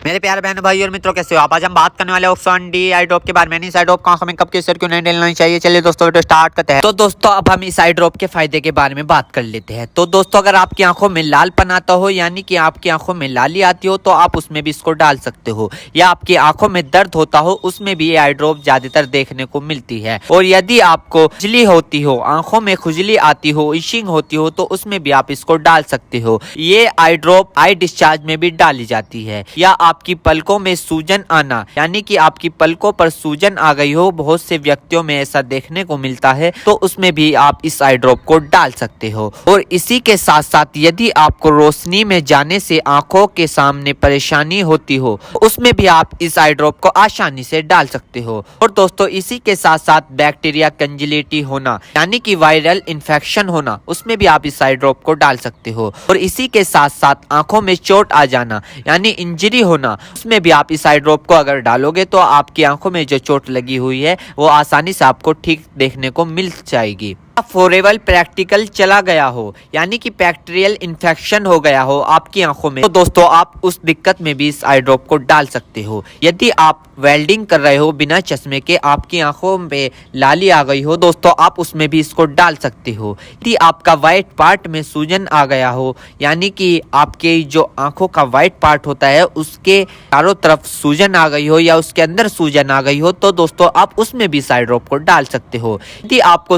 मेरे प्यारे बहनों भाई और मित्रों, कैसे हो आप। आज हम बात करने वाले ऑक्सान डी आई ड्रॉप के बारे में। इस आई ड्रॉप को आंखों में कब किस क्यों नहीं डालना चाहिए। चलिए दोस्तों वीडियो स्टार्ट करते हैं। तो दोस्तों अब हम इस आई ड्रॉप के फायदे के बारे में बात कर लेते हैं। तो दोस्तों अगर आपकी आंखों में लालपन आता हो, यानी कि आपकी आंखों में लाली आती हो, तो आप उसमें भी इसको डाल सकते हो। या आपकी आंखों में दर्द होता हो, उसमें भी ये आई ड्रॉप ज्यादातर देखने को मिलती है। और यदि आपको खुजली होती हो, आंखों में खुजली आती हो, इशिंग होती हो, तो उसमें भी आप इसको डाल सकते हो। ये आई ड्रॉप आई डिस्चार्ज में भी डाली जाती है। या आपकी पलकों में सूजन आना, यानी कि आपकी पलकों पर सूजन आ गई हो, बहुत से व्यक्तियों में ऐसा देखने को मिलता है, तो उसमें भी आप इस आई ड्रॉप को डाल सकते हो। और इसी के साथ साथ यदि आपको रोशनी में जाने से आंखों के सामने परेशानी होती हो, उसमें भी आप इस आई ड्रॉप को आसानी से डाल सकते हो। और दोस्तों इसी के साथ साथ बैक्टीरिया कंजिलिटी होना, यानी कि वायरल इन्फेक्शन होना, उसमें भी आप इस आई ड्रॉप को डाल सकते हो। और इसी के साथ साथ आंखों में चोट आ जाना, यानी इंजरी होना, उसमें भी आप इस आई ड्रॉप को अगर डालोगे तो आपकी आंखों में जो चोट लगी हुई है वो आसानी से आपको ठीक देखने को मिल जाएगी। फोरेबल प्रैक्टिकल चला गया हो, यानी कि बैक्टीरियल इन्फेक्शन हो गया हो आपकी आंखों में, तो दोस्तों आप उस दिक्कत में भी इस आई ड्रॉप को डाल सकते हो। यदि आप वेल्डिंग कर रहे हो बिना चश्मे के, आपकी आंखों में लाली आ गई हो, दोस्तों आप उसमें भी इसको डाल सकते हो। यदि आपका व्हाइट पार्ट में सूजन आ गया हो, यानी कि आपके जो आंखों का व्हाइट पार्ट होता है उसके चारों तरफ सूजन आ गई हो या उसके अंदर सूजन आ गई हो, तो दोस्तों आप उसमें भी इस आई ड्रॉप को डाल सकते हो। यदि आपको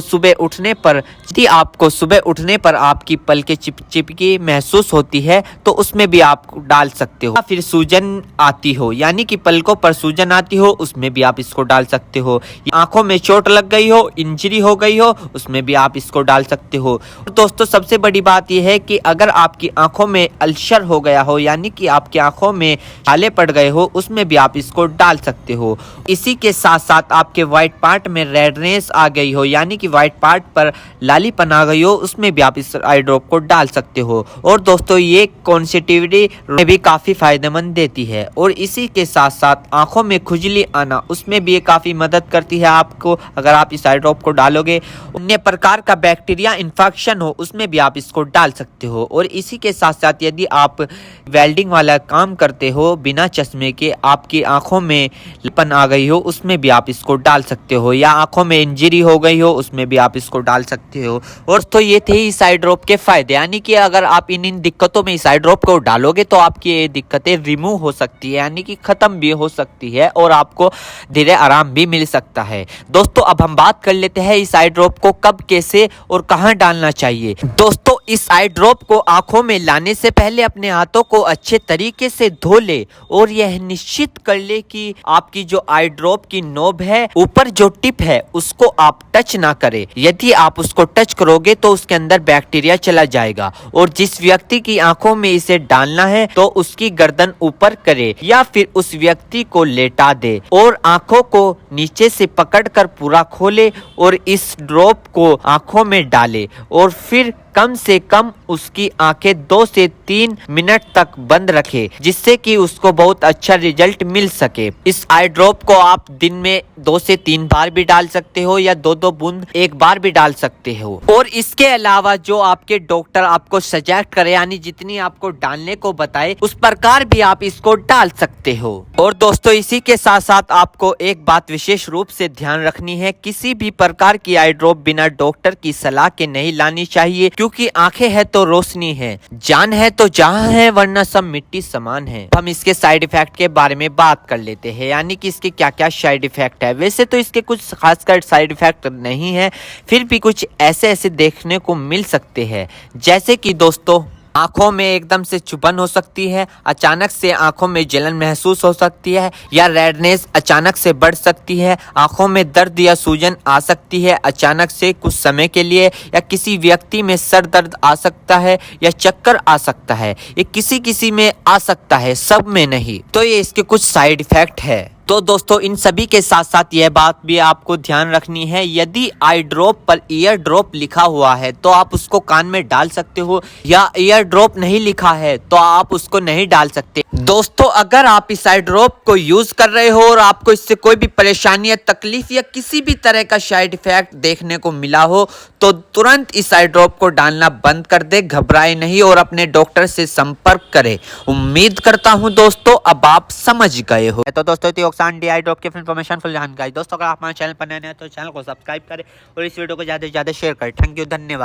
सुबह उठने पर आपकी पलकें चिपचिपकी महसूस होती है, तो उसमें भी आप डाल सकते हो। फिर सूजन आती हो, यानी कि पलकों पर सूजन आती हो, उसमें भी आप इसको डाल सकते हो। आंखों में चोट लग गई हो, इंजरी हो गई हो, उसमें भी आप इसको डाल सकते हो। और दोस्तों सबसे बड़ी बात यह है कि अगर आपकी आंखों में अल्सर हो गया हो, यानी कि आपकी आंखों में छाले पड़ गए हो, उसमें भी आप इसको डाल सकते हो। इसी के साथ साथ आपके व्हाइट पार्ट में रेडनेस आ गई हो, यानी कि व्हाइट पार्ट पर लालीपन आ गई हो, उसमें भी आप इस आई ड्रॉप को डाल सकते हो। और दोस्तों ये कॉन्सेटिविटी में भी काफी फायदेमंद देती है। और इसी के साथ साथ आंखों में खुजली आना, उसमें भी ये काफी मदद करती है आपको। अगर आप इस आई ड्रॉप को डालोगे, अन्य प्रकार का बैक्टीरिया इन्फेक्शन हो, उसमें भी आप इसको डाल सकते हो। और इसी के साथ साथ यदि आप वेल्डिंग वाला काम करते हो बिना चश्मे के, आपकी आंखों में लालीपन आ गई हो, उसमें भी आप इसको डाल सकते हो। या आंखों में इंजरी हो गई हो, उसमें भी आप इसको डाल सकते हो। और तो ये थे इस आई ड्रॉप के फायदे, यानी कि अगर आप इन दिक्कतों में इस आई ड्रॉप को डालोगे तो आपकी ये दिक्कतें रिमूव हो सकती है, यानी कि खत्म भी हो सकती है और आपको धीरे आराम भी मिल सकता है। दोस्तों अब हम बात कर लेते हैं इस आई ड्रॉप को कब, कैसे और कहां डालना चाहिए। दोस्तों इस आई ड्रॉप को आंखों में लाने से पहले अपने हाथों को अच्छे तरीके से धो ले और यह निश्चित कर ले कि आपकी जो आई ड्रॉप की नोब है, ऊपर जो टिप है, उसको आप टच ना करें। यदि आप उसको टच करोगे तो उसके अंदर बैक्टीरिया चला जाएगा। और जिस व्यक्ति की आंखों में इसे डालना है तो उसकी गर्दन ऊपर करे या फिर उस व्यक्ति को लेटा दे और आंखों को नीचे से पकड़कर पूरा खोले और इस ड्रॉप को आंखों में डाले और फिर कम से कम उसकी आंखें 2 से 3 मिनट तक बंद रखे, जिससे कि उसको बहुत अच्छा रिजल्ट मिल सके। इस आई ड्रॉप को आप दिन में 2 से 3 बार भी डाल सकते हो या 2-2 बूंद एक बार भी डाल सकते हो। और इसके अलावा जो आपके डॉक्टर आपको सजेस्ट करे, यानी जितनी आपको डालने को बताए, उस प्रकार भी आप इसको डाल सकते हो। और दोस्तों इसी के साथ साथ आपको एक बात विशेष रूप से ध्यान रखनी है, किसी भी प्रकार की आई ड्रॉप बिना डॉक्टर की सलाह के नहीं लानी चाहिए, क्योंकि आंखें है तो रोशनी है, जान है तो जहां है, वरना सब मिट्टी समान है। हम इसके साइड इफेक्ट के बारे में बात कर लेते हैं, यानी कि इसके क्या क्या साइड इफेक्ट है। वैसे तो इसके कुछ खासकर साइड इफेक्ट नहीं है, फिर भी कुछ ऐसे देखने को मिल सकते हैं, जैसे कि दोस्तों आंखों में एकदम से चुभन हो सकती है, अचानक से आंखों में जलन महसूस हो सकती है, या रेडनेस अचानक से बढ़ सकती है, आंखों में दर्द या सूजन आ सकती है अचानक से कुछ समय के लिए, या किसी व्यक्ति में सर दर्द आ सकता है या चक्कर आ सकता है। ये किसी किसी में आ सकता है, सब में नहीं। तो ये इसके कुछ साइड इफेक्ट है। तो दोस्तों इन सभी के साथ साथ यह बात भी आपको ध्यान रखनी है, यदि आई ड्रॉप पर ईयर ड्रॉप लिखा हुआ है तो आप उसको कान में डाल सकते हो, या ईयर ड्रॉप नहीं लिखा है तो आप उसको नहीं डाल सकते। दोस्तों अगर आप इस आई ड्रॉप को यूज कर रहे हो और आपको इससे कोई भी परेशानी या तकलीफ या किसी भी तरह का साइड इफेक्ट देखने को मिला हो तो तुरंत इस आई ड्रॉप को डालना बंद कर दे, घबराए नहीं और अपने डॉक्टर से संपर्क करें। उम्मीद करता हूं दोस्तों अब आप समझ गए हो। तो दोस्तों ऑक्सान डी आई ड्रॉप की इन्फॉर्मेशन फुल जानकारी। दोस्तों अगर आप हमारे चैनल पर नए हैं तो चैनल को सब्सक्राइब करें और इस वीडियो को ज्यादा से ज्यादा शेयर करें। थैंक यू, धन्यवाद।